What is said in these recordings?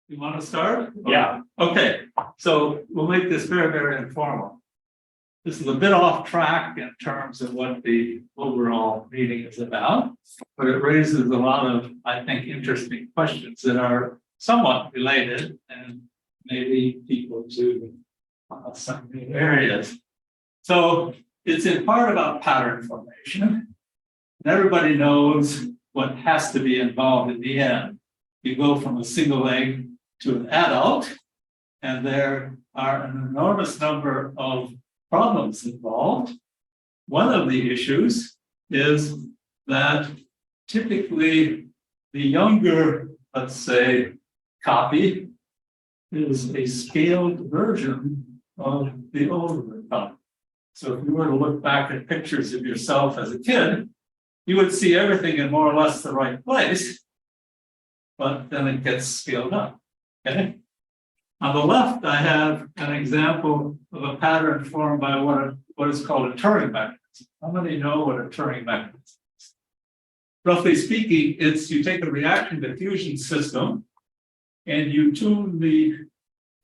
You want to start? Yeah. Okay, so we'll make this very, very informal. This is a bit off track in terms of what the overall meeting is about, but it raises a lot of, I think, interesting questions that are somewhat related and maybe people to some new areas. So it's in part about pattern formation. And everybody knows what has to be involved in the end. You go from a single egg to an adult, and there are an enormous number of problems involved. One of the issues is that typically the younger, let's say, copy is a scaled version of the older copy. So if you were to look back at pictures of yourself as a kid, you would see everything in more or less the right place, but then it gets scaled up. Okay. On the left, I have an example of a pattern formed by what is called a Turing mechanism. How many know what a Turing mechanism is? Roughly speaking, it's you take a reaction diffusion system and you tune the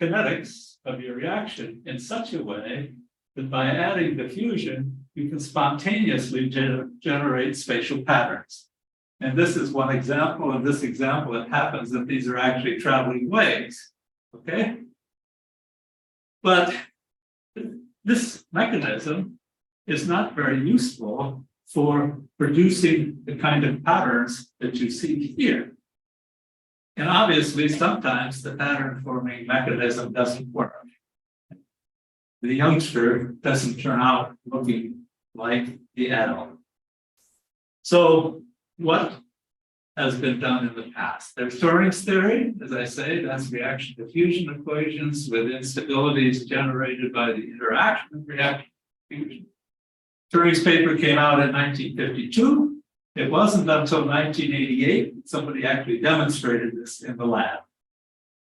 kinetics of your reaction in such a way that by adding diffusion, you can spontaneously generate spatial patterns. And this is one example. In this example, it happens that these are actually traveling waves. Okay? But this mechanism is not very useful for producing the kind of patterns that you see here. And obviously, sometimes the pattern forming mechanism doesn't work. The youngster doesn't turn out looking like the adult. So, what has been done in the past? There's Turing's theory, as I say, that's reaction diffusion equations with instabilities generated by the interaction of reaction diffusion. Turing's paper came out in 1952. It wasn't until 1988 that somebody actually demonstrated this in the lab.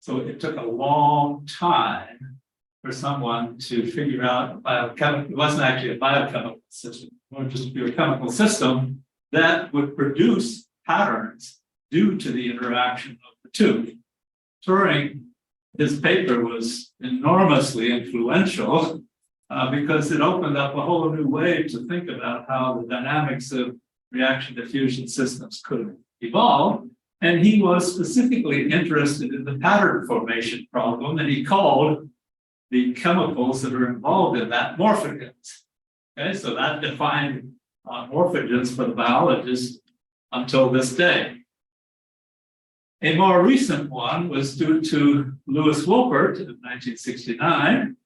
So it took a long time for someone to figure out a biochemical, it wasn't actually a biochemical system, or just a pure chemical system that would produce patterns due to the interaction of the two. Turing, his paper was enormously influential because it opened up a whole new way to think about how the dynamics of reaction diffusion systems could evolve. And he was specifically interested in the pattern formation problem, and he called the chemicals that are involved in that morphogens. Okay, so that defined morphogens for the biologists until this day. A more recent one was due to Louis Wolpert in 1969.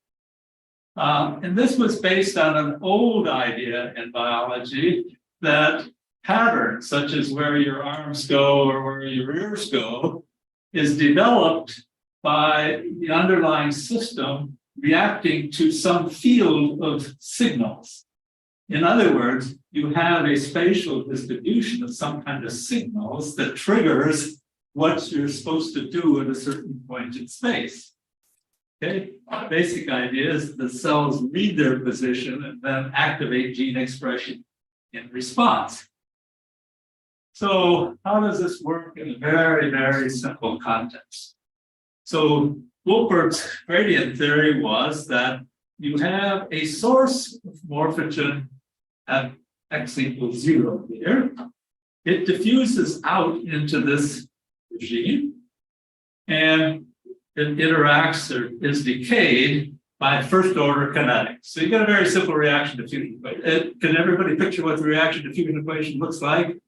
And this was based on an old idea in biology that patterns, such as where your arms go or where your ears go, is developed by the underlying system reacting to some field of signals. In other words, you have a spatial distribution of some kind of signals that triggers what you're supposed to do at a certain point in space. Okay, the basic idea is the cells read their position and then activate gene expression in response. So how does this work in a very, very simple context? So Wolpert's gradient theory was that you have a source of morphogen at x equals 0 here. It diffuses out into this regime, and it interacts or is decayed by first order kinetics. So you get a very simple reaction diffusion equation. Can everybody picture what the reaction diffusion equation looks like?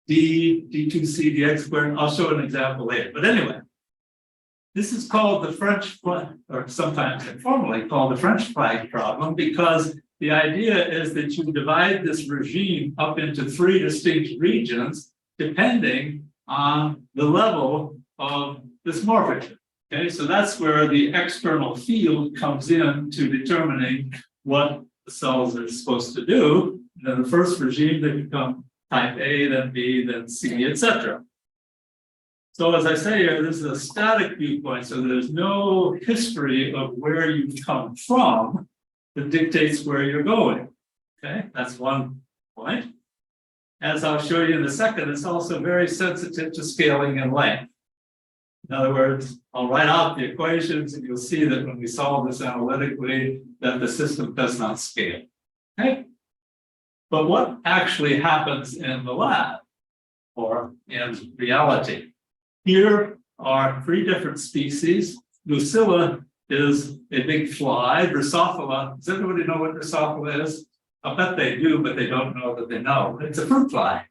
d2c dx squared. I'll show an example later. But anyway, this is called the French flag, or sometimes informally called the French flag problem, because the idea is that you divide this regime up into three distinct regions depending on the level of this morphogen. Okay, so that's where the external field comes in to determining what the cells are supposed to do. And in the first regime, they become type A, then B, then C, etc. So as I say here, this is a static viewpoint, so there's no history of where you've come from that dictates where you're going. Okay, that's one point. As I'll show you in a second, it's also very sensitive to scaling and length. In other words, I'll write out the equations and you'll see that when we solve this analytically, that the system does not scale. Okay? But what actually happens in the lab or in reality? Here are 3 different species. Lucilla is a big fly. Drosophila, does everybody know what Drosophila is? I bet they do, but they don't know that they know. It's a fruit fly.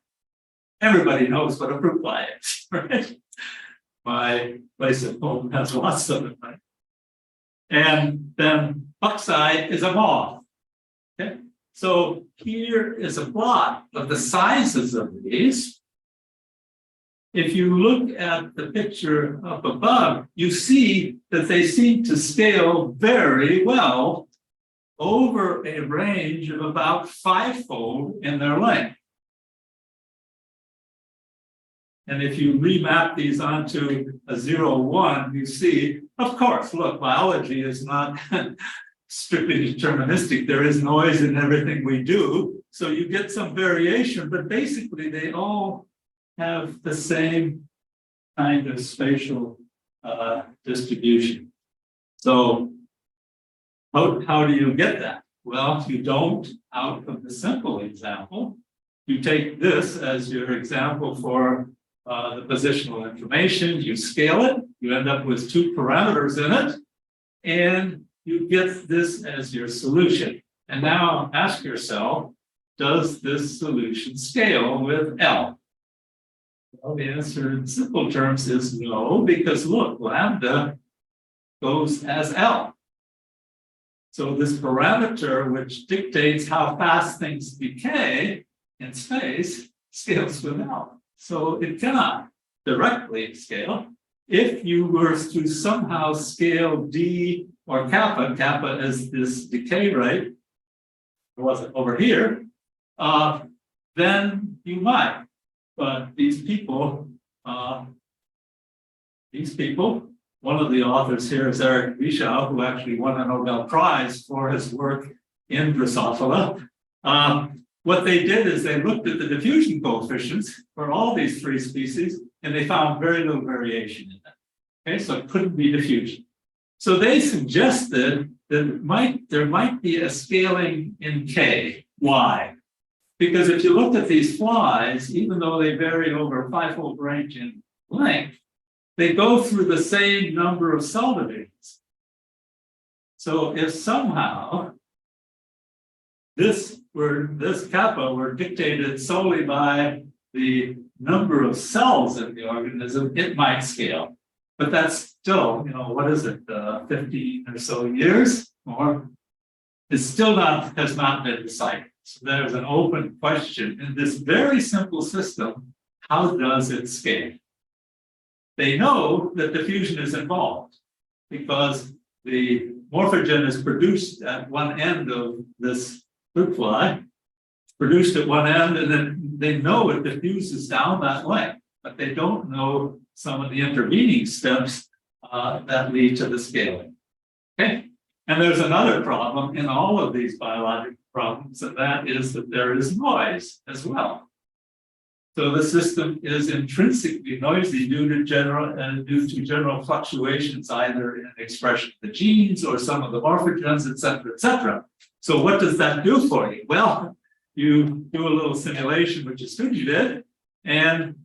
Everybody knows what a fruit fly is, right? My place at home has lots of them, right? And then buckseye is a moth. Okay, so here is a plot of the sizes of these. If you look at the picture up above, you see that they seem to scale very well over a range of about 5-fold in their length. And if you remap these onto a 0-1, you see, of course, look, biology is not strictly deterministic. There is noise in everything we do. So you get some variation, but basically they all have the same kind of spatial distribution. So how do you get that? Well, you don't out of the simple example. You take this as your example for the positional information, you scale it, you end up with 2 parameters in it, and you get this as your solution. And now ask yourself, does this solution scale with L? Well, the answer in simple terms is no, because look, lambda goes as L. So this parameter, which dictates how fast things decay in space, scales with L. So it cannot directly scale. If you were to somehow scale D or kappa, kappa is this decay rate, or was it over here, then you might. But these people, one of the authors here is Eric Wieschow, who actually won a Nobel Prize for his work in Drosophila. What they did is they looked at the diffusion coefficients for all these 3 species, and they found very little variation in them. Okay, so it couldn't be diffusion. So they suggested that there might be a scaling in K. Why? Because if you look at these flies, even though they vary over a 5-fold range in length, they go through the same number of cell divisions. So if somehow this kappa were dictated solely by the number of cells in the organism, it might scale. But that's still, what is it, 15 or so years? Or it's still has not been decided. So there's an open question. In this very simple system, how does it scale? They know that diffusion is involved because the morphogen is produced at one end of this fruit fly, produced at one end, and then they know it diffuses down that length, but they don't know some of the intervening steps that lead to the scaling. Okay, and there's another problem in all of these biological problems, and that is that there is noise as well. So the system is intrinsically noisy due to general fluctuations, either in the expression of the genes or some of the morphogens, et cetera, et cetera. So what does that do for you? Well, you do a little simulation, which is what you did, and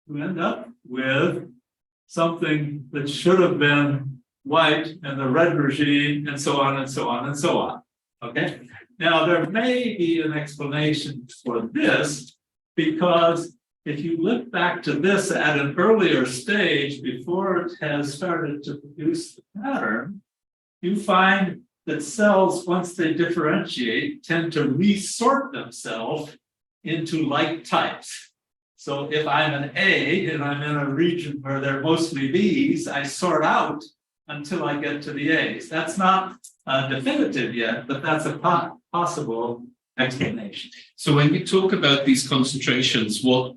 you end up with something that should have been white and the red regime, and so on and so on and so on. Okay. Now there may be an explanation for this, because if you look back to this at an earlier stage before it has started to produce the pattern, you find that cells, once they differentiate, tend to resort themselves into like types. So if I'm an A and I'm in a region where there are mostly Bs, I sort out until I get to the As. That's not definitive yet, but that's a possible explanation. So when we talk about these concentrations, what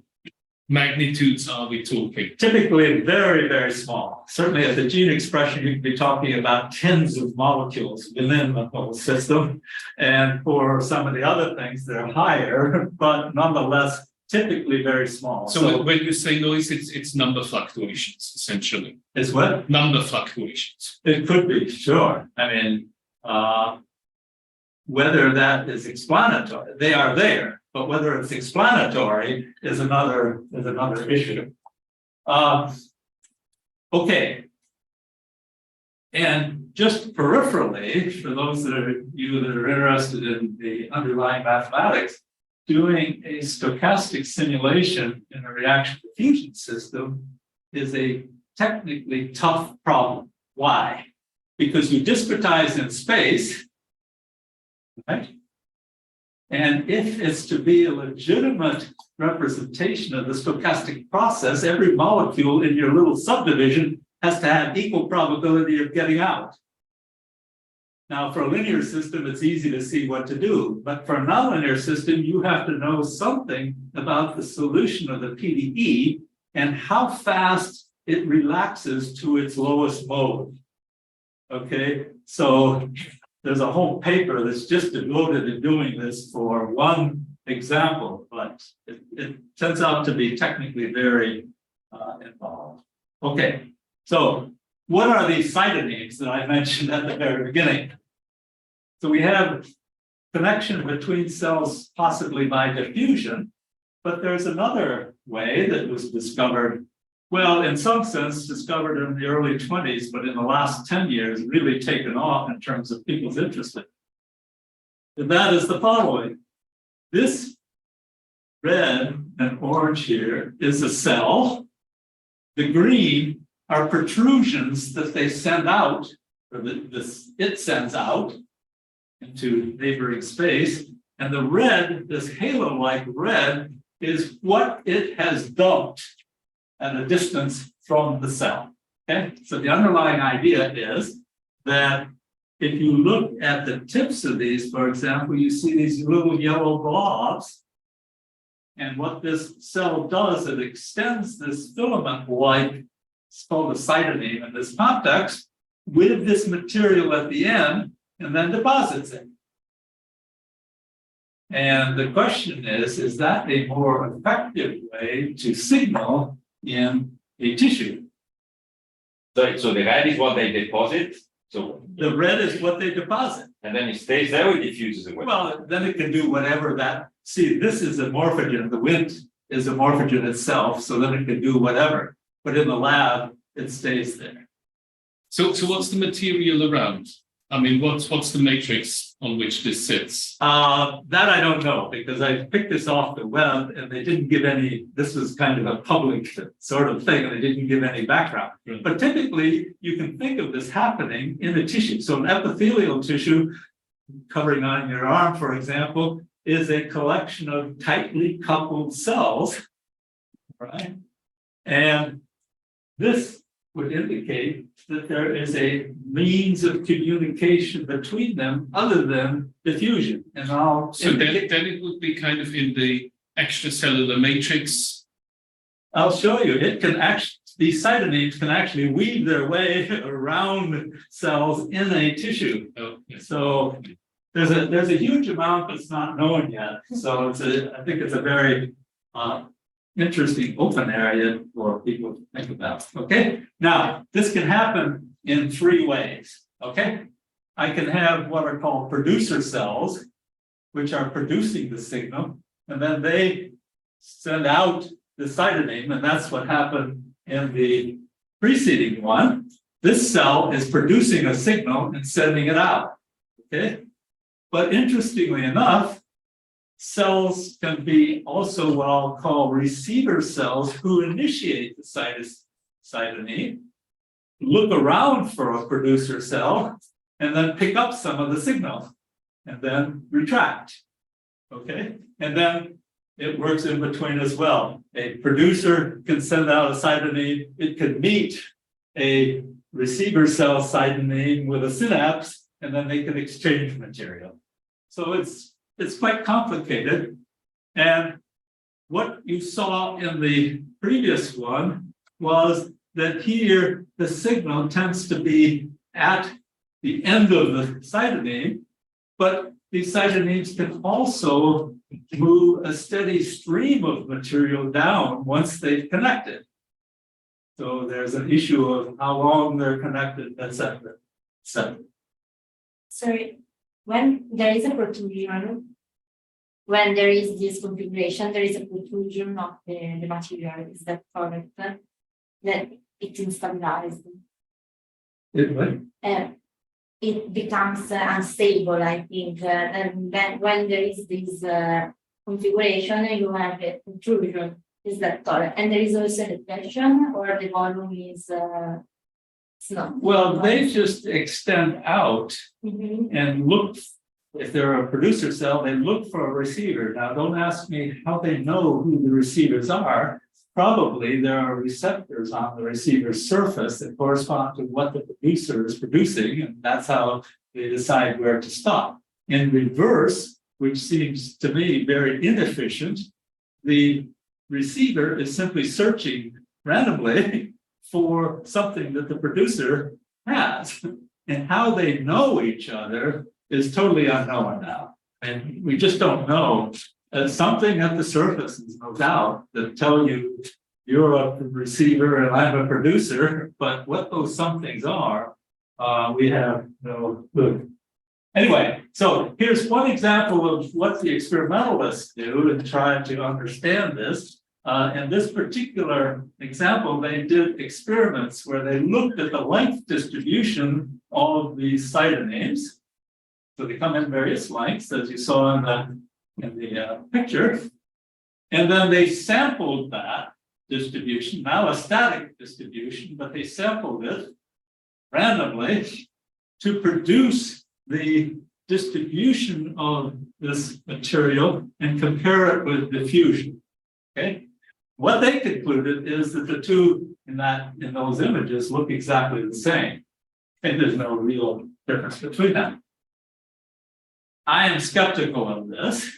magnitudes are we talking? Typically very, very small. Certainly at the gene expression, you can be talking about tens of molecules within the whole system. And for some of the other things, they're higher, but nonetheless typically very small. So when you say noise, it's number fluctuations, essentially. It's what? Number fluctuations. It could be, sure. I mean, whether that is explanatory, they are there, but whether it's explanatory is another issue. Okay. And just peripherally, for those that are interested in the underlying mathematics, doing a stochastic simulation in a reaction diffusion system is a technically tough problem. Why? Because you discretize in space, right? And if it's to be a legitimate representation of the stochastic process, every molecule in your little subdivision has to have equal probability of getting out. Now, for a linear system, it's easy to see what to do, but for a nonlinear system, you have to know something about the solution of the PDE and how fast it relaxes to its lowest mode. Okay, so there's a whole paper that's just devoted to doing this for one example, but it turns out to be technically very involved. Okay, so what are these cytonemes that I mentioned at the very beginning? So we have connection between cells possibly by diffusion, but there's another way that was discovered, well, in some sense discovered in the early 20s, but in the last 10 years really taken off in terms of people's interest in it. And that is the following. This red and orange here is a cell. The green are protrusions that they send out, or it sends out into neighboring space. And the red, this halo-like red, is what it has dumped at a distance from the cell. Okay, so the underlying idea is that if you look at the tips of these, for example, you see these little yellow blobs. And what this cell does, it extends this filament-like, it's called a cytoneme in this context, with this material at the end, and then deposits it. And the question is that a more effective way to signal in a tissue? So the red is what they deposit. So the red is what they deposit. And then it stays there or it diffuses away. Well, then it can do whatever that. See, this is a morphogen. The wind is a morphogen itself, so then it can do whatever. But in the lab, it stays there. So what's the material around? I mean, what's the matrix on which this sits? That I don't know, because I picked this off the web and they didn't give any, this was kind of a public sort of thing, and they didn't give any background. Right. But typically, you can think of this happening in the tissue. So an epithelial tissue covering on your arm, for example, is a collection of tightly coupled cells, right? And this would indicate that there is a means of communication between them other than diffusion. And So then it would be kind of in the extracellular matrix. I'll show you. It can actually, these cytonemes can actually weave their way around cells in a tissue. Oh, yes. So there's a huge amount that's not known yet. So I think it's a very interesting open area for people to think about. Okay, now this can happen in three ways. Okay, I can have what are called producer cells, which are producing the signal, and then they send out the cytoneme, and that's what happened in the preceding one. This cell is producing a signal and sending it out. Okay, but interestingly enough, cells can be also what I'll call receiver cells who initiate the cytoneme, look around for a producer cell, and then pick up some of the signal, and then retract. Okay, and then it works in between as well. A producer can send out a cytoneme, it could meet a receiver cell cytoneme with a synapse, and then they can exchange material. So it's quite complicated. And what you saw in the previous one was that here the signal tends to be at the end of the cytoneme, but these cytonemes can also move a steady stream of material down once they've connected. So there's an issue of how long they're connected, etc. etc. Sorry, when there is a protrusion, when there is this configuration, there is a protrusion of the material. Is that correct? That it's instabilized. It becomes unstable, I think. And then when there is this configuration, you have a protrusion. Is that correct? And there is also a depression, or the volume is it's not. Well, they just extend out Mhm. and look. If they're a producer cell, they look for a receiver. Now, don't ask me how they know who the receivers are. Probably there are receptors on the receiver's surface that correspond to what the producer is producing, and that's how they decide where to stop. In reverse, which seems to me very inefficient, the receiver is simply searching randomly for something that the producer has. And how they know each other is totally unknown now. And we just don't know. Something at the surface is no doubt that tell you you're a receiver and I'm a producer, but what those somethings are, we have no clue. Anyway, so here's one example of what the experimentalists do in trying to understand this. In this particular example, they did experiments where they looked at the length distribution of these cytonemes. So they come in various lengths, as you saw in the picture. And then they sampled that distribution, now a static distribution, but they sampled it randomly to produce the distribution of this material and compare it with diffusion. Okay. What they concluded is that the two in those images look exactly the same. And there's no real difference between them. I am skeptical of this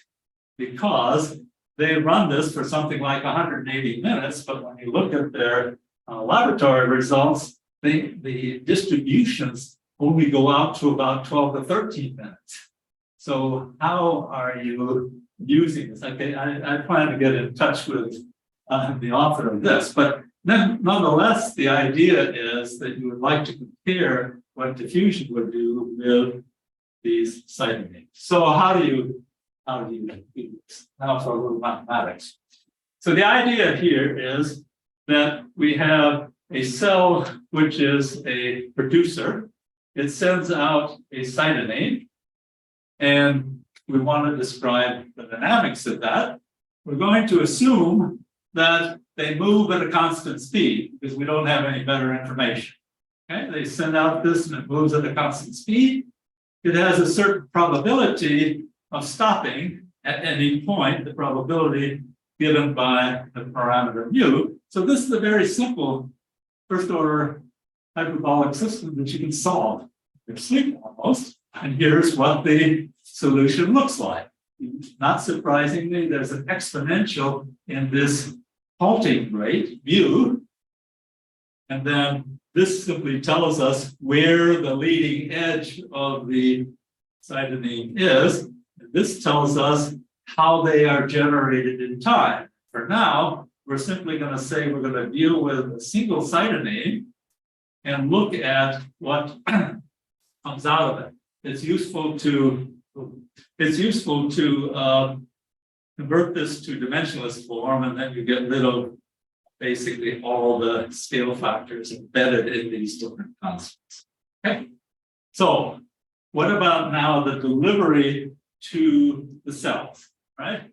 because they run this for something like 180 minutes, but when you look at their laboratory results, the distributions only go out to about 12 to 13 minutes. So how are you using this? Okay, I plan to get in touch with the author of this, but then nonetheless, the idea is that you would like to compare what diffusion would do with these cytonemes. So how do you do this? Now for a little mathematics. So the idea here is that we have a cell which is a producer. It sends out a cytoneme, and we want to describe the dynamics of that. We're going to assume that they move at a constant speed because we don't have any better information. Okay, they send out this and it moves at a constant speed. It has a certain probability of stopping at any point, the probability given by the parameter mu. So this is a very simple first order hyperbolic system that you can solve in your sleep almost. And here's what the solution looks like. Not surprisingly, there's an exponential in this halting rate, mu. And then this simply tells us where the leading edge of the cytoneme is. And this tells us how they are generated in time. For now, we're simply going to say we're going to deal with a single cytoneme and look at what comes out of it. It's useful to convert this to dimensionless form, and then you get rid of basically all the scale factors embedded in these different constants. Okay. So what about now the delivery to the cells, right?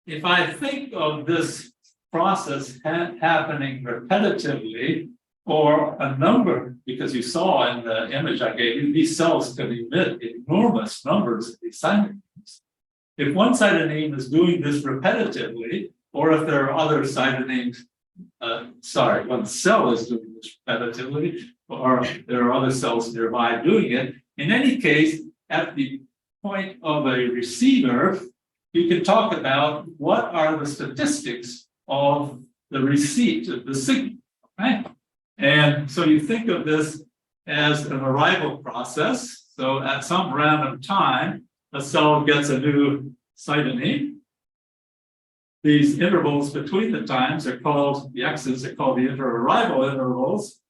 If I think of this process happening repetitively, or a number, because you saw in the image I gave you, these cells can emit enormous numbers of these cytonemes. If one cytoneme is doing this repetitively, or if there are other cytonemes, one cell is doing this repetitively, or there are other cells nearby doing it. In any case, at the point of a receiver, you can talk about what are the statistics of the receipt of the signal, right? And so you think of this as an arrival process. So at some random time, a cell gets a new cytoneme. These intervals between the times are called, the x's are called the interarrival intervals.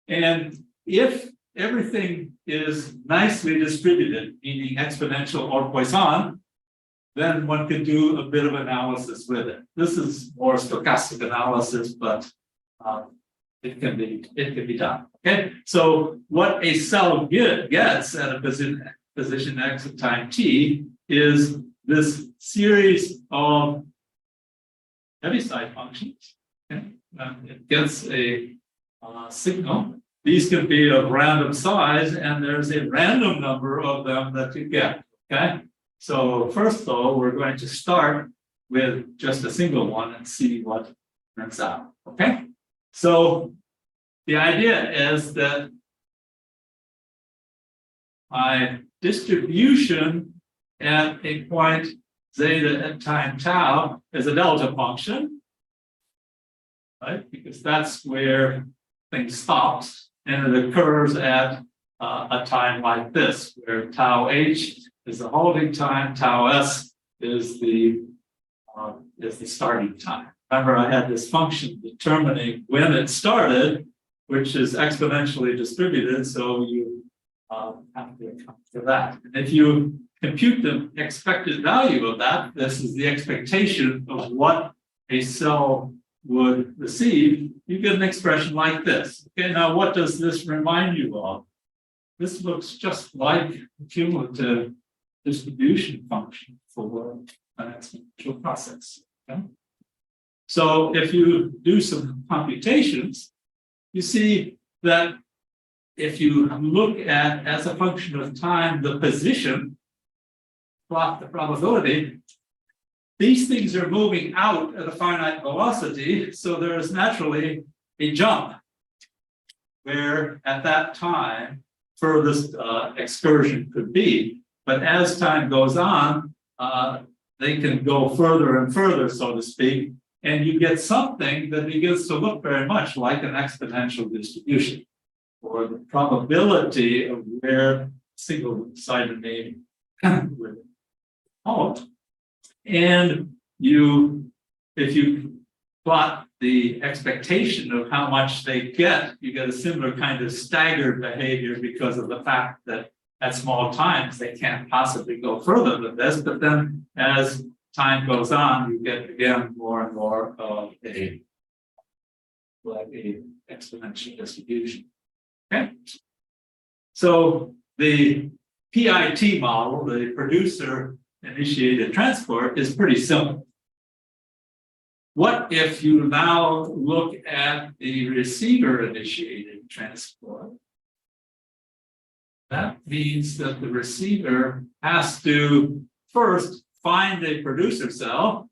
And if everything is nicely distributed, meaning exponential or Poisson, then one can do a bit of analysis with it. This is more stochastic analysis, but it can be done. Okay, so what a cell gets at a position x at time t is this series of Heaviside functions. Okay? It gets a signal. These can be of random size, and there's a random number of them that you get. Okay, so first though, we're going to start with just a single one and see what turns out. Okay, so the idea is that my distribution at a point zeta at time tau is a delta function, right? Because that's where things stops, and it occurs at a time like this, where tau h is the holding time, tau s is the starting time. Remember, I had this function determining when it started, which is exponentially distributed, so you have to account for that. And if you compute the expected value of that, this is the expectation of what a cell would receive, you get an expression like this. Okay, now what does this remind you of? This looks just like the cumulative distribution function for an exponential process. Okay? So if you do some computations, you see that if you look at, as a function of time, the position, plot the probability, these things are moving out at a finite velocity, so there is naturally a jump where at that time furthest excursion could be. But as time goes on, they can go further and further, so to speak, and you get something that begins to look very much like an exponential distribution, or the probability of where single cytoneme would halt. And if you plot the expectation of how much they get, you get a similar kind of staggered behavior because of the fact that at small times they can't possibly go further than this. But then as time goes on, you get again more and more of a exponential distribution. Okay. So the PIT model, the producer initiated transport, is pretty simple. What if you now look at the receiver initiated transport? That means that the receiver has to first find a producer cell,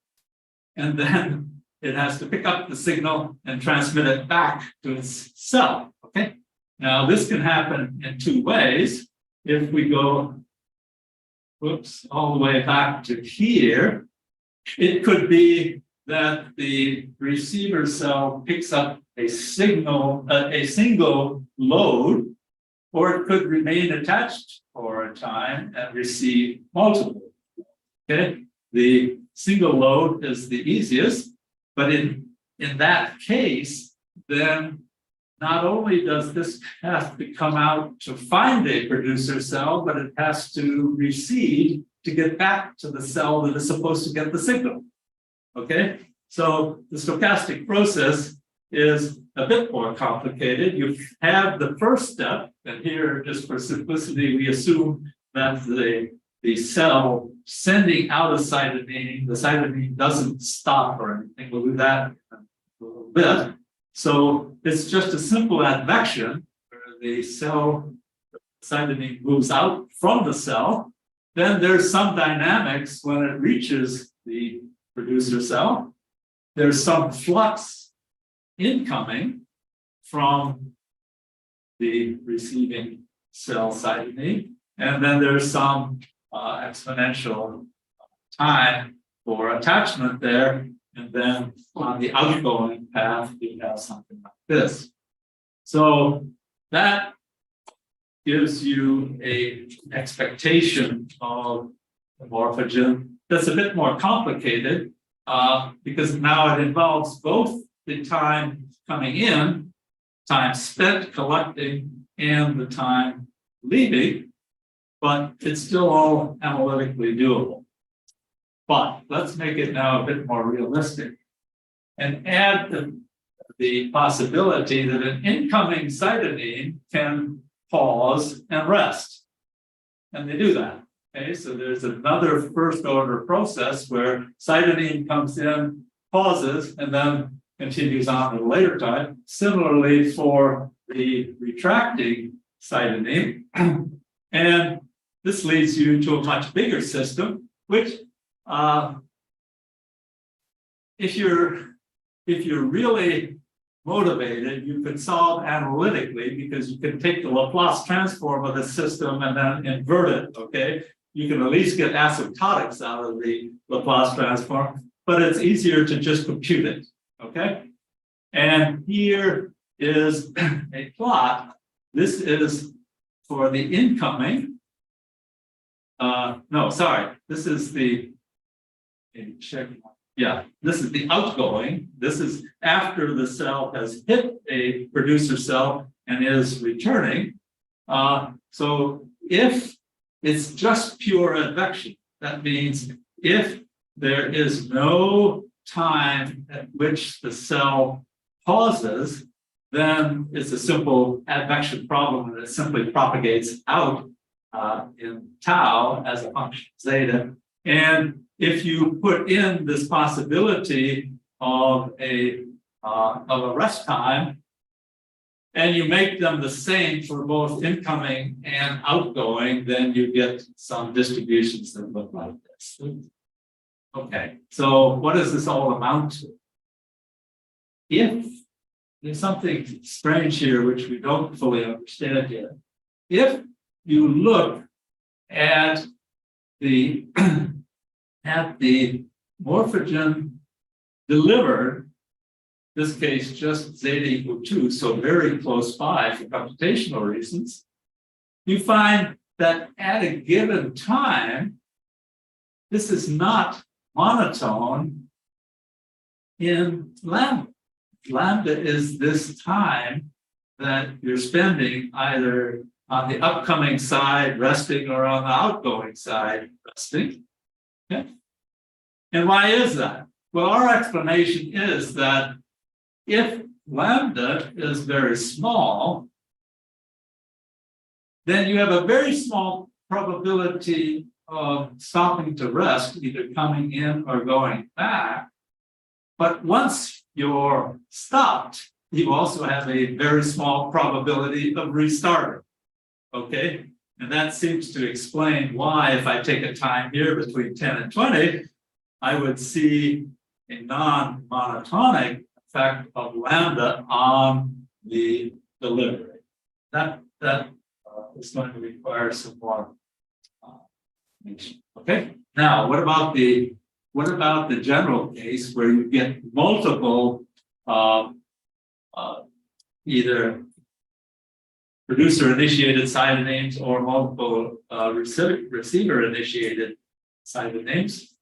and then it has to pick up the signal and transmit it back to its cell. Okay. Now this can happen in two ways. If we go all the way back to here, it could be that the receiver cell picks up a signal, a single load, or it could remain attached for a time and receive multiple. Okay, the single load is the easiest, but in that case, then not only does this have to come out to find a producer cell, but it has to recede to get back to the cell that is supposed to get the signal. Okay, so the stochastic process is a bit more complicated. You have the first step, and here, just for simplicity, we assume that the cell sending out a cytoneme, the cytoneme doesn't stop or anything. We'll do that in a little bit. So it's just a simple advection where the cell, the cytoneme moves out from the cell. Then there's some dynamics when it reaches the producer cell. There's some flux incoming from the receiving cell cytoneme. And then there's some exponential time for attachment there. And then on the outgoing path, you have something like this. So that gives you an expectation of the morphogen that's a bit more complicated because now it involves both the time coming in, time spent collecting, and the time leaving, but it's still all analytically doable. But let's make it now a bit more realistic and add the possibility that an incoming cytoneme can pause and rest. And they do that. Okay, so there's another first order process where cytoneme comes in, pauses, and then continues on at a later time. Similarly for the retracting cytoneme. And this leads you to a much bigger system, which if you're really motivated, you can solve analytically because you can take the Laplace transform of the system and then invert it, okay? You can at least get asymptotics out of the Laplace transform, but it's easier to just compute it, okay? And here is a plot. This is for the incoming. No, sorry, this is the, check. Yeah, this is the outgoing. This is after the cell has hit a producer cell and is returning. So if it's just pure advection, that means if there is no time at which the cell pauses, then it's a simple advection problem and it simply propagates out in tau as a function of zeta. And if you put in this possibility of a rest time, and you make them the same for both incoming and outgoing, then you get some distributions that look like this. Okay, so what does this all amount to? If there's something strange here which we don't fully understand yet, if you look at the morphogen delivered, in this case just zeta equal 2, so very close by for computational reasons, you find that at a given time, this is not monotone in lambda. Lambda is this time that you're spending either on the upcoming side resting or on the outgoing side resting. Okay. And why is that? Well, our explanation is that if lambda is very small, then you have a very small probability of stopping to rest, either coming in or going back. But once you're stopped, you also have a very small probability of restarting. Okay, and that seems to explain why, if I take a time here between 10 and 20, I would see a non-monotonic effect of lambda on the delivery. That is going to require some more information. Okay, now what about the general case where you get multiple either producer-initiated cytonemes or multiple receiver-initiated cytonemes?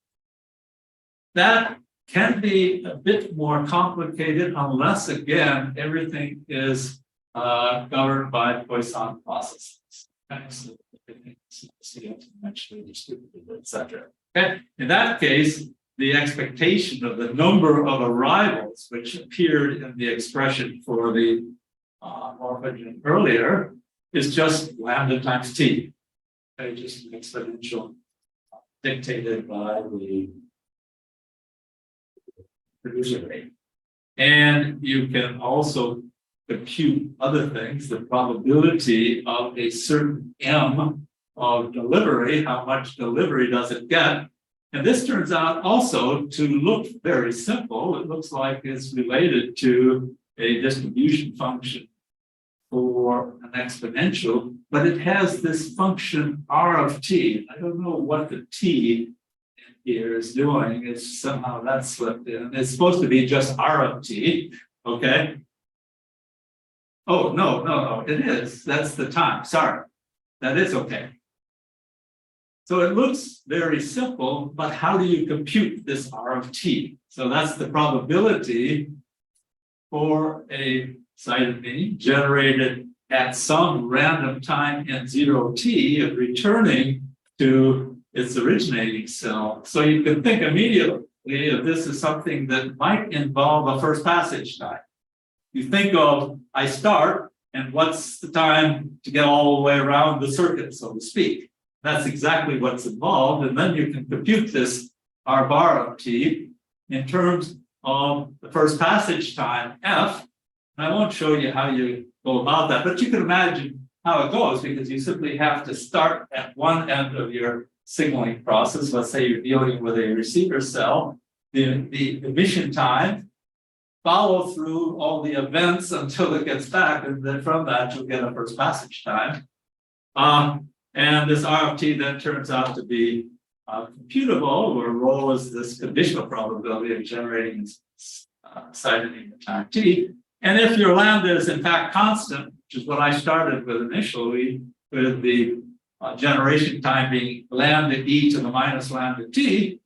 That can be a bit more complicated unless, again, everything is governed by Poisson processes. Okay, so etc. Okay, in that case, the expectation of the number of arrivals, which appeared in the expression for the morphogen earlier, is just lambda times t. Okay, just an exponential dictated by the producer rate. And you can also compute other things, the probability of a certain m of delivery, how much delivery does it get? And this turns out also to look very simple. It looks like it's related to a distribution function for an exponential, but it has this function r of t. I don't know what the t here is doing. It's somehow that slipped in. It's supposed to be just r of t, okay? Oh, no, it is. That's the time. Sorry. That is okay. So it looks very simple, but how do you compute this R of t? So that's the probability for a cytoneme generated at some random time in 0t of returning to its originating cell. So you can think immediately if this is something that might involve a first passage time. You think of, I start, and what's the time to get all the way around the circuit, so to speak. That's exactly what's involved, and then you can compute this R bar of t in terms of the first passage time, f. And I won't show you how you go about that, but you can imagine how it goes, because you simply have to start at one end of your signaling process. Let's say you're dealing with a receiver cell, the emission time, follow through all the events until it gets back, and then from that you'll get a first passage time. And this R of t then turns out to be computable, where rho is this conditional probability of generating cytoneme at time t. And if your lambda is in fact constant, which is what I started with initially, with the generation time being lambda e to the minus lambda t,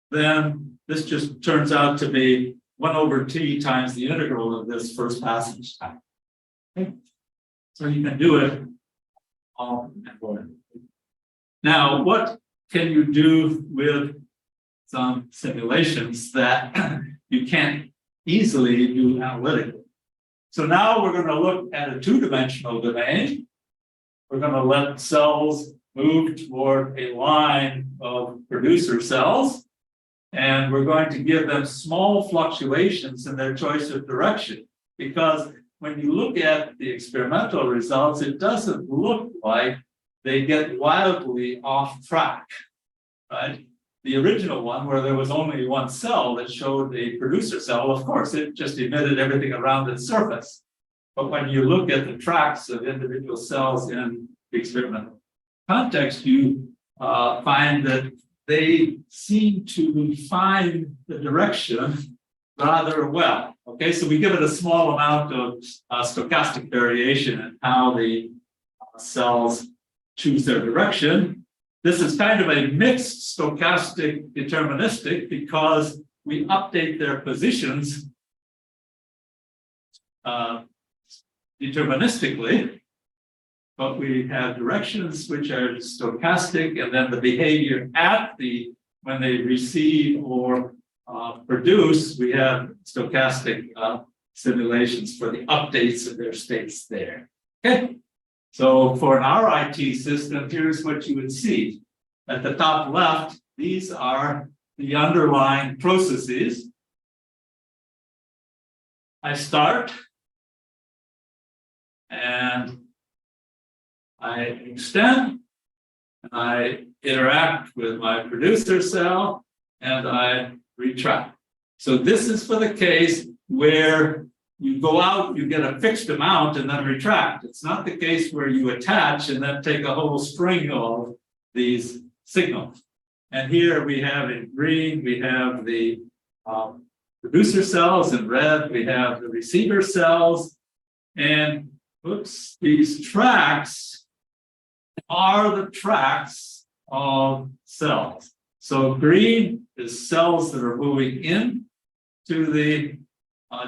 then this just turns out to be 1 over t times the integral of this first passage time. Okay. So you can do it all at once. Now, what can you do with some simulations that you can't easily do analytically? So now we're going to look at a two-dimensional domain. We're going to let cells move toward a line of producer cells, and we're going to give them small fluctuations in their choice of direction, because when you look at the experimental results, it doesn't look like they get wildly off track, right? The original one, where there was only one cell that showed a producer cell, of course, it just emitted everything around its surface. But when you look at the tracks of individual cells in the experimental context, you find that they seem to find the direction rather well. Okay, so we give it a small amount of stochastic variation in how the cells choose their direction. This is kind of a mixed stochastic deterministic, because we update their positions deterministically, but we have directions which are stochastic, and then the behavior at when they receive or produce, we have stochastic simulations for the updates of their states there. Okay. So for an RIT system, here's what you would see. At the top left, these are the underlying processes. I start, and I extend, and I interact with my producer cell, and I retract. So this is for the case where you go out, you get a fixed amount, and then retract. It's not the case where you attach and then take a whole string of these signals. And here we have in green, we have the producer cells. In red, we have the receiver cells. And oops, these tracks are the tracks of cells. So green is cells that are moving in to the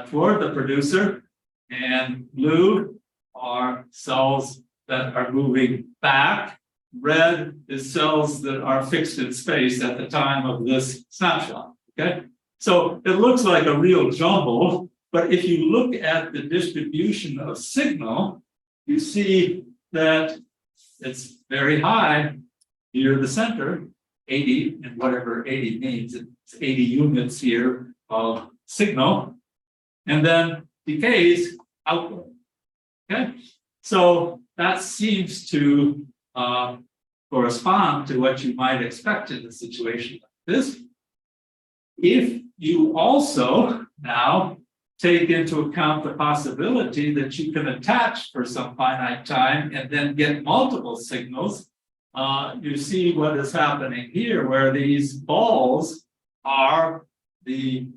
toward the producer, and blue are cells that are moving back. Red is cells that are fixed in space at the time of this snapshot. Okay, so it looks like a real jumble, but if you look at the distribution of signal, you see that it's very high near the center, 80, and whatever 80 means, it's 80 units here of signal, and then decays outward. Okay, so that seems to correspond to what you might expect in a situation like this. If you also now take into account the possibility that you can attach for some finite time and then get multiple signals, you see what is happening here, where these balls are the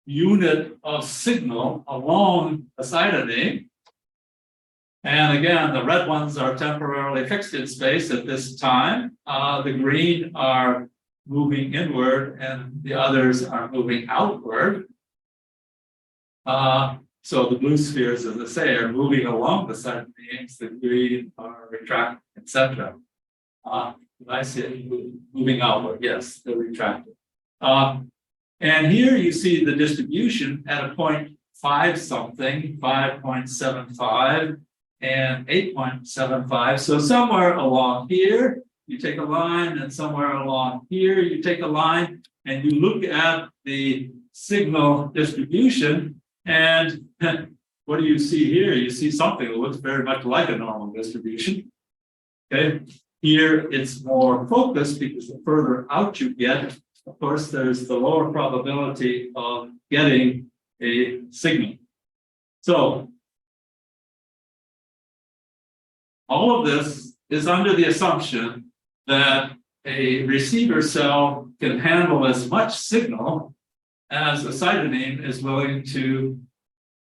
unit of signal along a cytoneme. And again, the red ones are temporarily fixed in space at this time. The green are moving inward and the others are moving outward. So the blue spheres, as I say, are moving along the cytonemes, the green are retracting, etc. I see it moving outward, yes, they're retracted. And here you see the distribution at a point 5 something, 5.75 and 8.75. So somewhere along here, you take a line, and somewhere along here, you take a line, and you look at the signal distribution, and what do you see here? You see something that looks very much like a normal distribution. Okay, here it's more focused because the further out you get, of course, there's the lower probability of getting a signal. So all of this is under the assumption that a receiver cell can handle as much signal as a cytoneme is willing to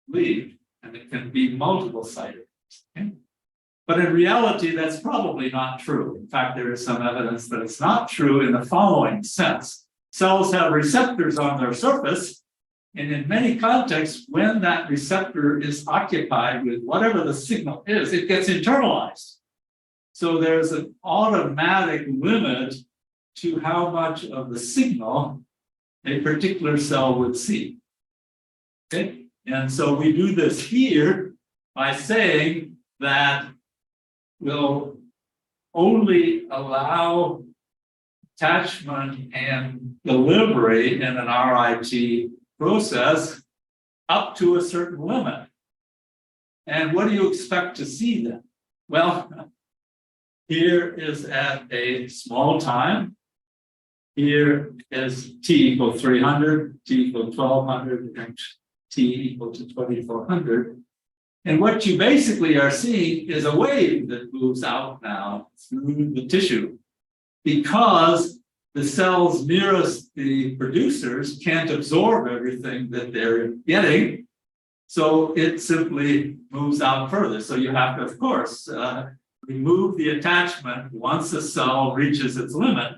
leave, and it can be multiple cytonemes. Okay? But in reality, that's probably not true. In fact, there is some evidence that it's not true in the following sense. Cells have receptors on their surface, and in many contexts, when that receptor is occupied with whatever the signal is, it gets internalized. So there's an automatic limit to how much of the signal a particular cell would see. Okay? And so we do this here by saying that we'll only allow attachment and delivery in an RIT process up to a certain limit. And what do you expect to see then? Well, here is at a small time. Here is t equal 300, t equal 1200, and t equal to 2400. And what you basically are seeing is a wave that moves out now through the tissue, because the cells nearest the producers can't absorb everything that they're getting. So it simply moves out further. So you have to, of course, remove the attachment once the cell reaches its limit.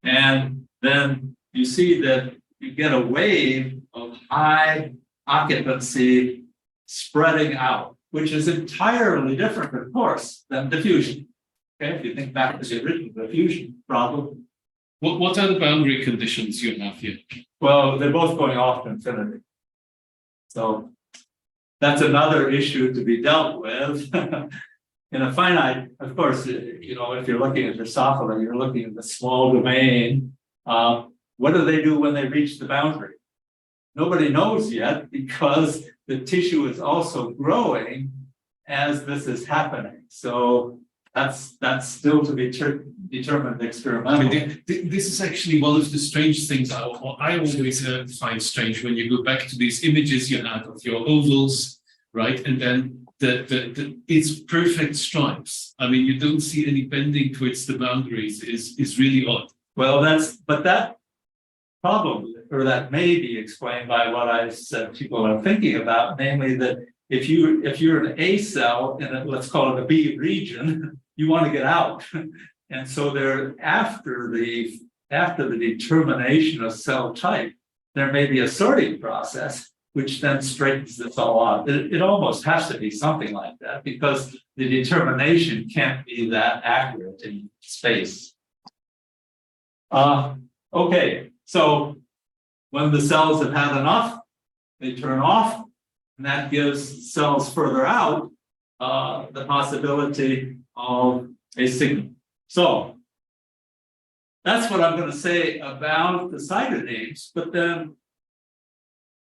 And then you see that you get a wave of high occupancy spreading out, which is entirely different, of course, than diffusion. Okay, if you think back to the original diffusion problem. What are the boundary conditions you have here? Well, they're both going off to infinity. So that's another issue to be dealt with. In a finite, of course, you know, if you're looking at Drosophila, you're looking at the small domain. What do they do when they reach the boundary? Nobody knows yet, because the tissue is also growing as this is happening. So that's still to be determined experimentally. I mean, this is actually one of the strange things I always find strange when you go back to these images you had of your ovals, right? And then it's perfect stripes. I mean, you don't see any bending towards the boundaries. Is really odd. Well, that probably, or that may be explained by what I said people are thinking about, namely that if you're an A cell in let's call it a B region, you want to get out. And so there, after the determination of cell type, there may be a sorting process, which then straightens this all out. It almost has to be something like that, because the determination can't be that accurate in space. Okay, so when the cells have had enough, they turn off, and that gives cells further out the possibility of a signal. So that's what I'm going to say about the cytonemes, but then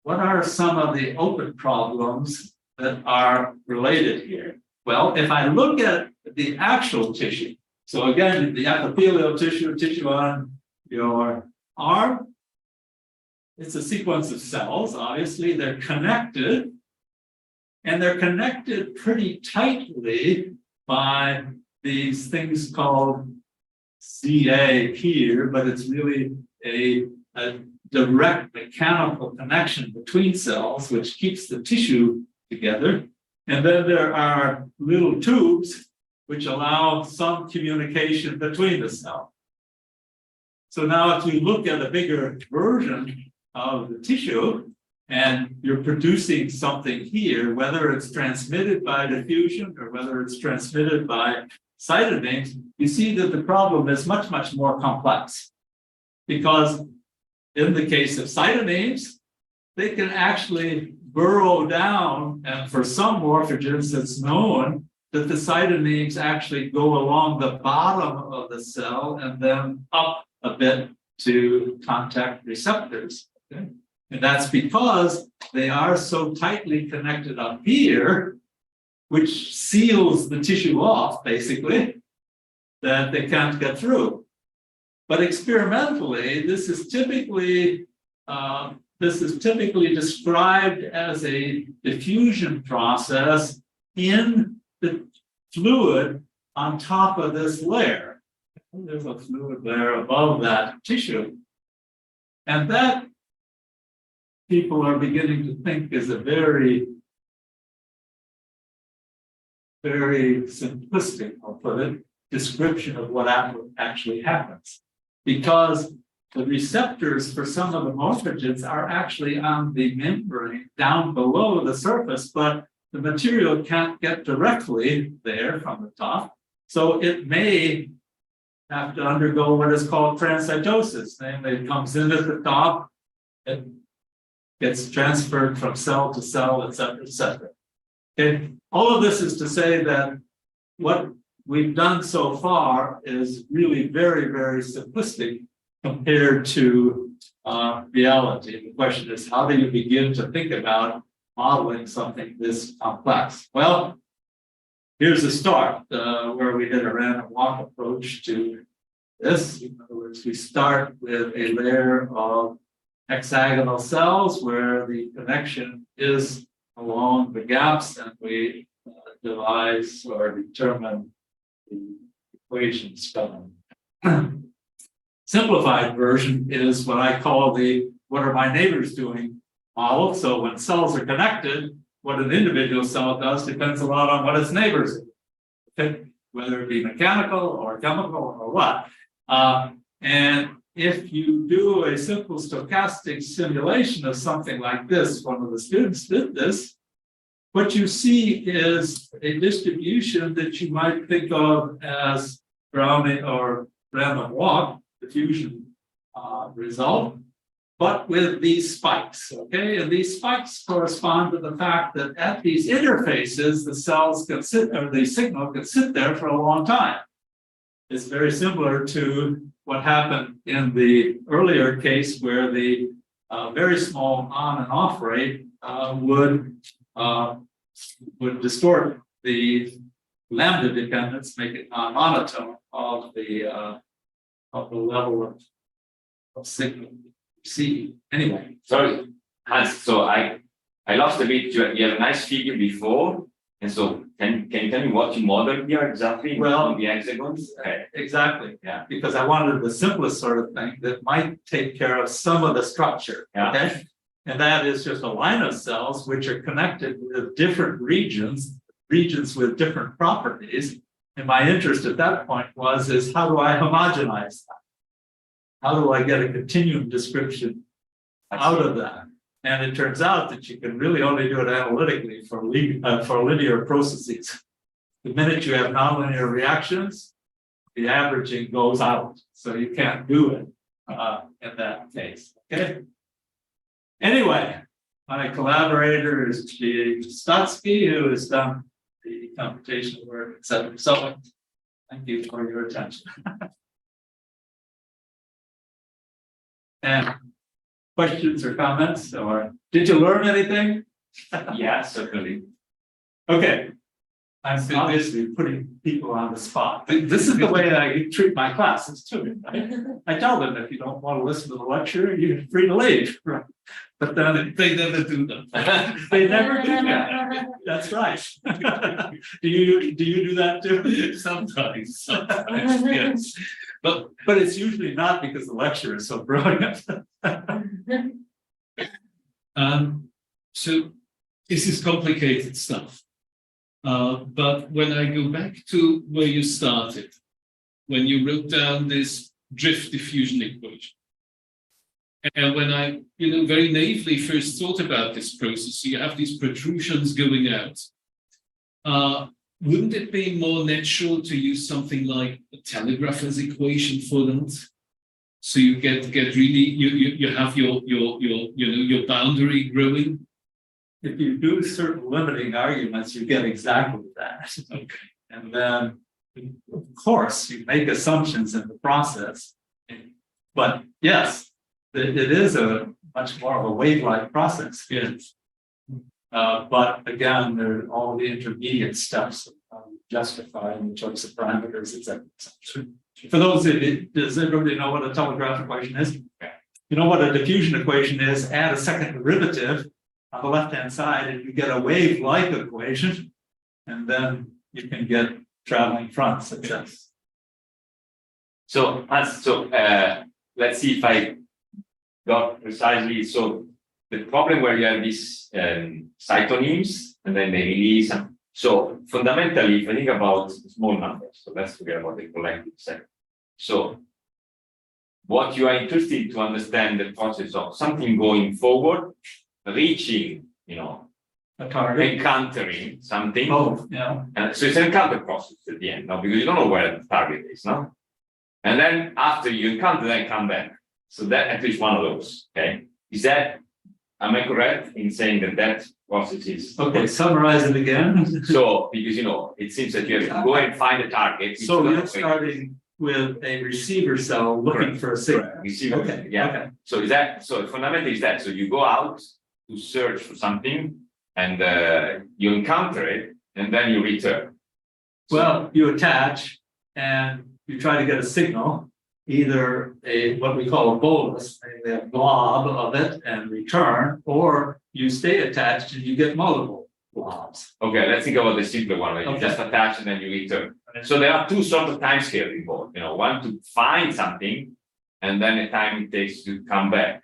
what are some of the open problems that are related here? Well, if I look at the actual tissue, so again, the epithelial tissue on your arm, it's a sequence of cells. Obviously, they're connected, and they're connected pretty tightly by these things called CA here, but it's really a direct mechanical connection between cells, which keeps the tissue together. And then there are little tubes which allow some communication between the cells. So now if you look at a bigger version of the tissue and you're producing something here, whether it's transmitted by diffusion or whether it's transmitted by cytonemes, you see that the problem is much, much more complex. Because in the case of cytonemes, they can actually burrow down, and for some morphogens, it's known that the cytonemes actually go along the bottom of the cell and then up a bit to contact receptors. Okay? And that's because they are so tightly connected up here, which seals the tissue off, basically, that they can't get through. But experimentally, this is typically described as a diffusion process in the fluid on top of this layer. There's a fluid layer above that tissue. And that people are beginning to think is a very, very simplistic, I'll put it, description of what actually happens. Because the receptors for some of the morphogens are actually on the membrane down below the surface, but the material can't get directly there from the top. So it may have to undergo what is called transcytosis. Namely, it comes in at the top, it gets transferred from cell to cell, et cetera, et cetera. Okay. All of this is to say that what we've done so far is really very, very simplistic compared to reality. The question is, how do you begin to think about modeling something this complex? Well, here's a start where we did a random walk approach to this. In other words, we start with a layer of hexagonal cells where the connection is along the gaps, and we devise or determine the equations from them. Simplified version is what I call the "what are my neighbors doing" model. So when cells are connected, what an individual cell does depends a lot on what its neighbors do, okay? Whether it be mechanical or chemical or what. And if you do a simple stochastic simulation of something like this, one of the students did this, what you see is a distribution that you might think of as Brownian or random walk diffusion result, but with these spikes, okay? And these spikes correspond to the fact that at these interfaces, the cells can sit, or the signal can sit there for a long time. It's very similar to what happened in the earlier case where the very small on and off rate would distort the lambda dependence, make it non-monotone of the level of signal received. Anyway. Sorry, Hans, so I lost a bit. You have a nice figure before, and so can you tell me what you modeled here exactly? Well, the hexagons. Okay. Exactly. Yeah. Because I wanted the simplest sort of thing that might take care of some of the structure. Yeah. Okay. And that is just a line of cells which are connected with different regions with different properties. And my interest at that point is how do I homogenize that? How do I get a continuum description out of that? And it turns out that you can really only do it analytically for linear processes. The minute you have nonlinear reactions, the averaging goes out. So you can't do it in that case. Okay. Anyway, my collaborator is G. Stotsky, who has done the computational work, etc. So thank you for your attention. And questions or comments, or did you learn anything? Yeah, certainly. Okay. I'm obviously putting people on the spot. This is the way I treat my classes too. Right? I tell them if you don't want to listen to the lecture, you're free to leave. Right? But then They never do that. they never do that. That's right. do you do that too? Sometimes, yes. But it's usually not because the lecture is so brilliant. So this is complicated stuff. But when I go back to where you started, when you wrote down this drift diffusion equation, and when I, very naively first thought about this process, so you have these protrusions going out. Wouldn't it be more natural to use something like a telegrapher's equation for that? So you get really you have your boundary growing. If you do certain limiting arguments, you get exactly that. Okay. And then, of course, you make assumptions in the process. But yes, it is a much more of a wave-like process. Yes. But again, there are all the intermediate steps justifying the choice of parameters, etc. For those of you, does everybody know what a telegraph equation is? Yeah. You know what a diffusion equation is? Add a second derivative on the left-hand side, and you get a wave-like equation, and then you can get traveling fronts, etc. So let's see if I got precisely. So the problem where you have these cytonemes and then they release. So fundamentally, if I think about small numbers, so let's forget about the collective set. So what you are interested to understand the process of something going forward, reaching, A target. encountering something. Both, yeah. And so it's an encounter process at the end, now because you don't know where the target is, no? And then after you encounter, then come back. So that at least one of those, okay? Am I correct in saying that process is? Okay, summarize it again. So, because it seems that you have to go and find a target. which So you you're don't know. starting with a receiver cell looking Correct. for a signal. Receiver, Okay, yeah. okay. So fundamentally is that, so you go out to search for something and you encounter it and then you return. Well, you attach and you try to get a signal, either what we call a bolus, a blob of it and return, or you stay attached and you get multiple blobs. Okay, let's think about the simpler one, where you Okay. just attach and then you return. So there are two sort of time scales involved, one to find something and then the time it takes to come back.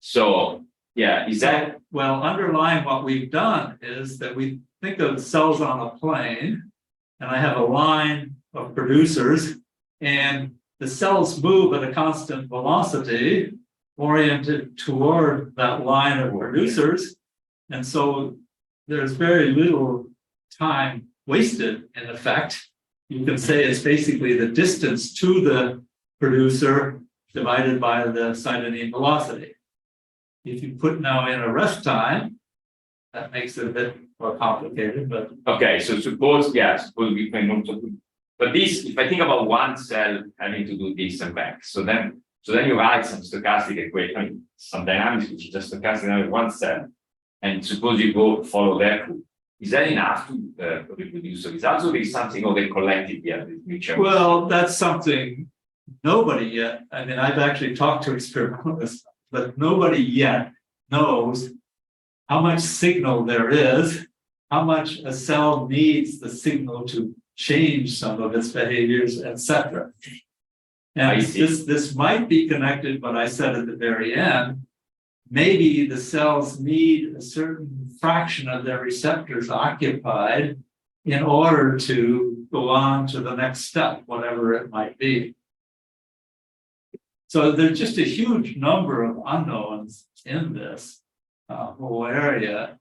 So, yeah, is that, Well, underlying what we've done is that we think of cells on a plane, and I have a line of producers, and the cells move at a constant velocity oriented toward that line of producers. And so there's very little time wasted in effect. You can say it's basically the distance to the producer divided by the cytoneme velocity. If you put now in a rest time, that makes it a bit more complicated, but okay, so suppose we can also do, but this, if I think about one cell having to do this and back, so then you write some stochastic equation, some dynamics, which is just stochastic dynamics one cell, and suppose you go follow that. Is that enough to reproduce the results, or there is something of the collective here? well, that's something nobody yet. I mean, I've actually talked to experimentalists, but nobody yet knows how much signal there is, how much a cell needs the signal to change some of its behaviors, etc. And this might be connected, but I said at the very end, maybe the cells need a certain fraction of their receptors occupied in order to go on to the next step, whatever it might be. So there's just a huge number of unknowns in this whole area.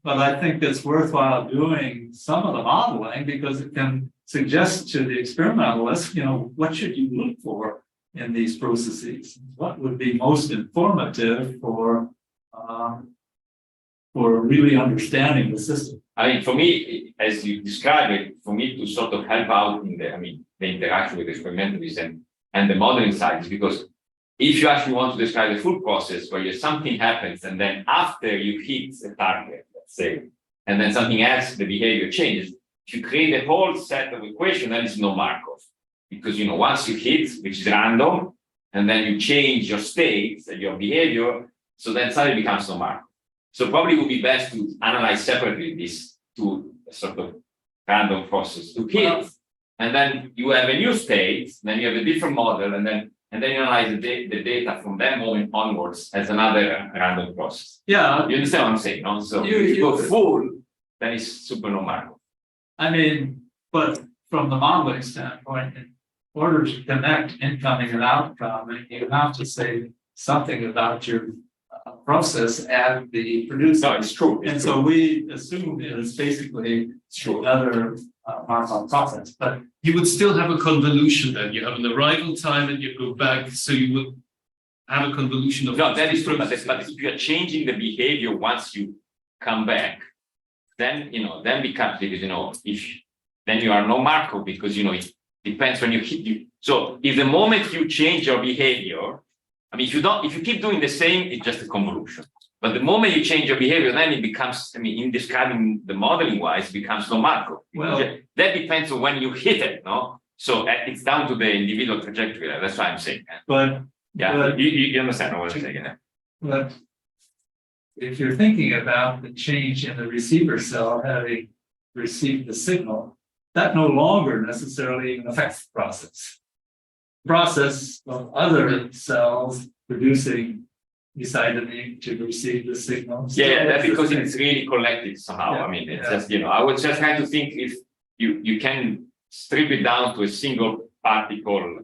But I think it's worthwhile doing some of the modeling because it can suggest to the experimentalist, what should you look for in these processes? What would be most informative for really understanding the system? I mean, for me, as you describe it, for me to sort of help out in the interaction with experimentalism and the modeling side is because if you actually want to describe the full process where something happens and then after you hit a target, let's say, and then something else, the behavior changes, if you create a whole set of equations, then it's no Markov. Because, once you hit, which is random, and then you change your state and your behavior, so then suddenly becomes no Markov. So probably it would be best to analyze separately these two sort of random process to hit, and then you have a new state, then you have a different model, and then you analyze the data from that moment onwards as another random process. Yeah, You understand what I'm saying? No? So You- if you go you- full, then it's super no Markov. I mean, but from the modeling standpoint, in order to connect incoming and outgoing, you have to say something about your process and the producer. No, it's true. And It's so true. we assume it is basically It's true. another Markov process, but You would still have a convolution then. You have an arrival time and you go back, so you would have a convolution of. No, that is true, but processes. if you are changing the behavior once you come back, then, then becomes, because, if, then you are no Markov, because, it depends when you hit you. So if the moment you change your behavior, I mean, if you keep doing the same, it's just a convolution. But the moment you change your behavior, then it becomes, I mean, in describing the modeling wise, it becomes no Markov. Well- That depends on when you hit it, no? So it's down to the individual trajectory. That's what I'm saying. but Yeah, But- you understand what I'm saying. But if you're thinking about the change in the receiver cell having received the signal, that no longer necessarily even affects the process. Process of other cells producing cytoneme to receive the signal. Yeah, that's because Still it's really collected somehow. Yeah, I mean, it's yeah. just, I was just trying to think if you can strip it down to a single particle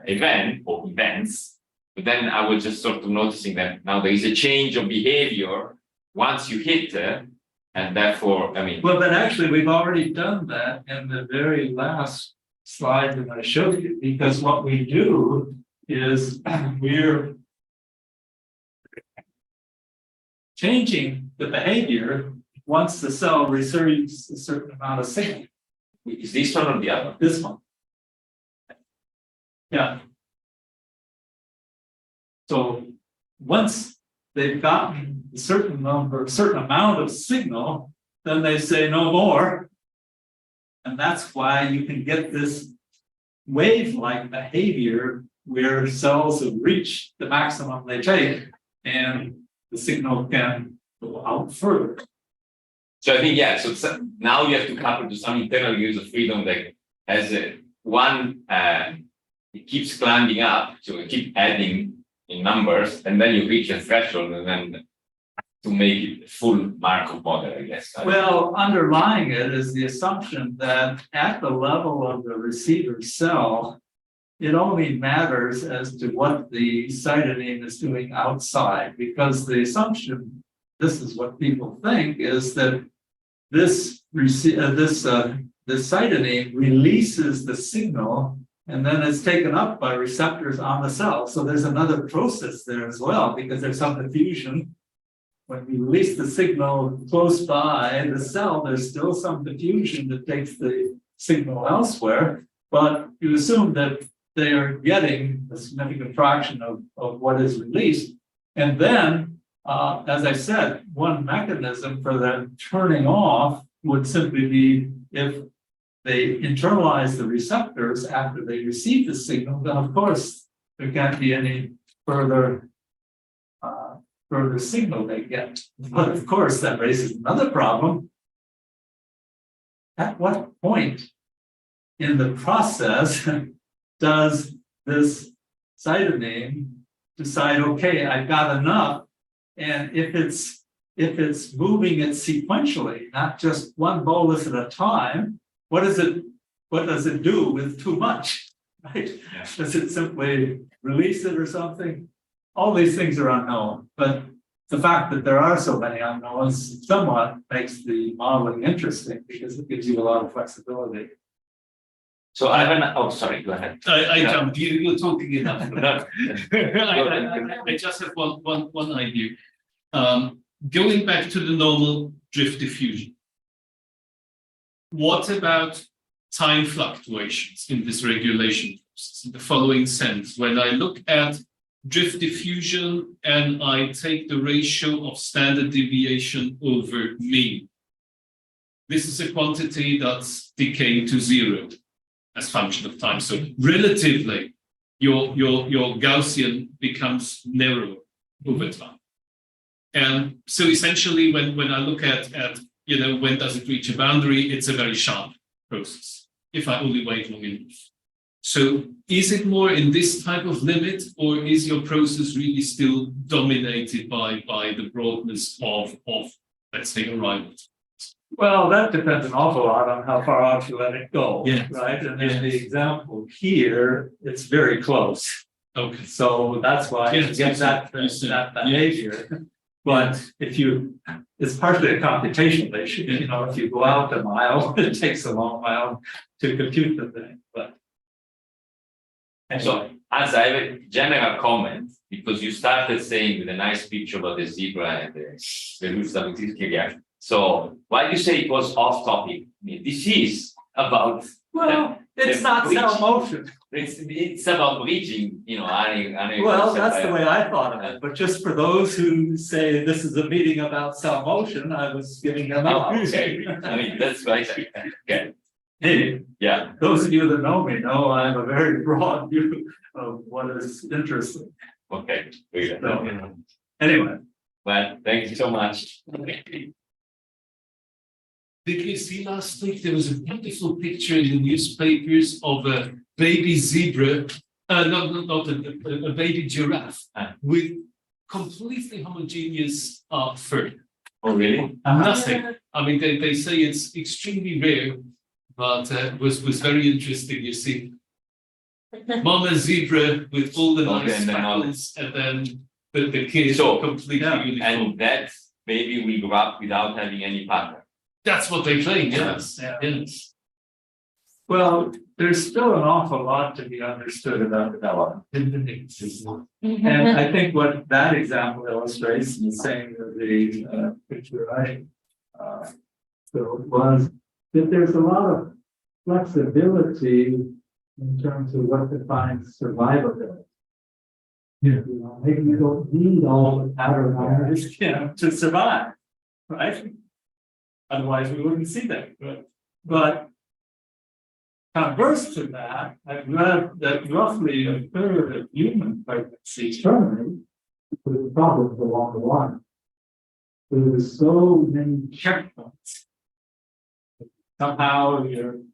event or events, but then I was just sort of noticing that now there is a change of behavior once you hit, and therefore, I mean, Well, but actually, we've already done that in the very last slide that I showed you, because what we do is we're changing the behavior once the cell receives a certain amount of signal. is this one or the other? This one. Yeah. So once they've gotten a certain amount of signal, then they say no more. And that's why you can get this wave-like behavior where cells have reached the maximum they take and the signal can go out further. So I think, yeah, so now you have to couple to some internal use of freedom that has one, it keeps climbing up, so it keep adding in numbers, and then you reach a threshold, and then to make it a full Markov model, I guess. Well, underlying it is the assumption that at the level of the receiver cell, it only matters as to what the cytoneme is doing outside, because the assumption, this is what people think, is that this cytoneme releases the signal and then it's taken up by receptors on the cell. So there's another process there as well, because there's some diffusion. When we release the signal close by the cell, there's still some diffusion that takes the signal elsewhere, but you assume that they are getting a significant fraction of what is released. And then, as I said, one mechanism for the turning off would simply be if they internalize the receptors after they receive the signal, then of course there can't be any further signal they get. But of course, that raises another problem. At what point in the process does this cytoneme decide, okay, I've got enough? And if it's moving it sequentially, not just one bolus at a time, what does it do with too much? Right? Yeah. Does it simply release it or something? All these things are unknown, but the fact that there are so many unknowns somewhat makes the modeling interesting because it gives you a lot of flexibility. So I have oh, sorry, go ahead. I jumped. You're talking enough. No. I just have one idea. Going back to the normal drift diffusion. What about time fluctuations in this regulation process? In the following sense, when I look at drift diffusion and I take the ratio of standard deviation over mean, this is a quantity that's decaying to zero as function of time. So relatively, your Gaussian becomes narrower over time. And so essentially, when I look at when does it reach a boundary, it's a very sharp process, if I only wait long enough. So is it more in this type of limit, or is your process really still dominated by the broadness of let's say, arrival? Well, that depends an awful lot on how far out you let it go. Yes. Right, and in the example here, it's very close. Okay. So that's why you Yes, get you said- that, you said, that yes. behavior. But if you, it's partially a computational issue, you know, if you go out a mile, it takes a long while to compute the thing, but. So, Anyway, as I have a general comment, because you started saying with a nice picture about the zebra and the root stability reaction. So why do you say it was off topic? I mean, this is about. well, it's not cell motion. It's about bridging, you know, Well, that's the way I thought of it, but just for those who say this is a meeting about cell motion, I was giving them Oh, up. okay, I mean, that's what I said. Okay, Hey, yeah, those of you that know me know I have a very broad view of what is interesting. okay, very good. So, anyway. Well, thank you so much. Did you see last week there was a beautiful picture in the newspapers of a baby zebra, not a baby giraffe with completely homogeneous fur. Oh, really? Nothing. I mean, they say it's extremely rare, but was very interesting. You see, mama zebra with all the Okay, nice and then all speckles, and then the kid So, completely yeah, uniform. And that baby will grow up without having any pattern. That's what they claim. Yes, Yeah. yes. Well, there's still an awful lot to be understood about development. And I think what that example illustrates, and saying that the picture I showed was that there's a lot of flexibility in terms of what defines survivability. Yeah. You know, maybe you don't need all the pattern knowledge, you know, to survive, right? Otherwise, we wouldn't see that. But converse to that, I've read that roughly a third of human pregnancies terminate with problems along the line. There's so many checkpoints. Somehow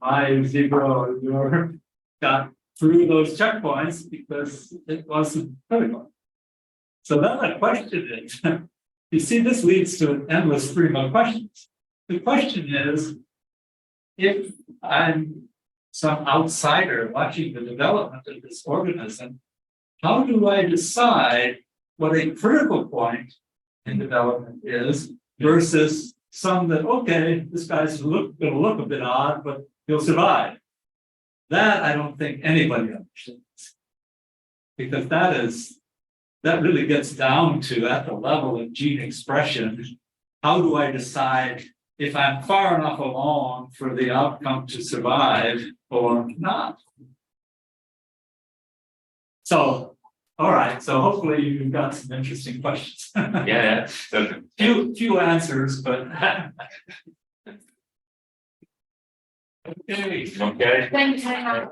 my zebra or your got through those checkpoints because it wasn't critical. So then the question is, you see, this leads to an endless stream of questions. The question is, if I'm some outsider watching the development of this organism, how do I decide what a critical point in development is versus some that, okay, this guy's going to look a bit odd, but he'll survive? That I don't think anybody understands. Because that really gets down to, at the level of gene expression, how do I decide if I'm far enough along for the outcome to survive or not? So, all right, so hopefully you've got some interesting questions. Yeah, Few answers, but. Okay. okay. Thank you very much.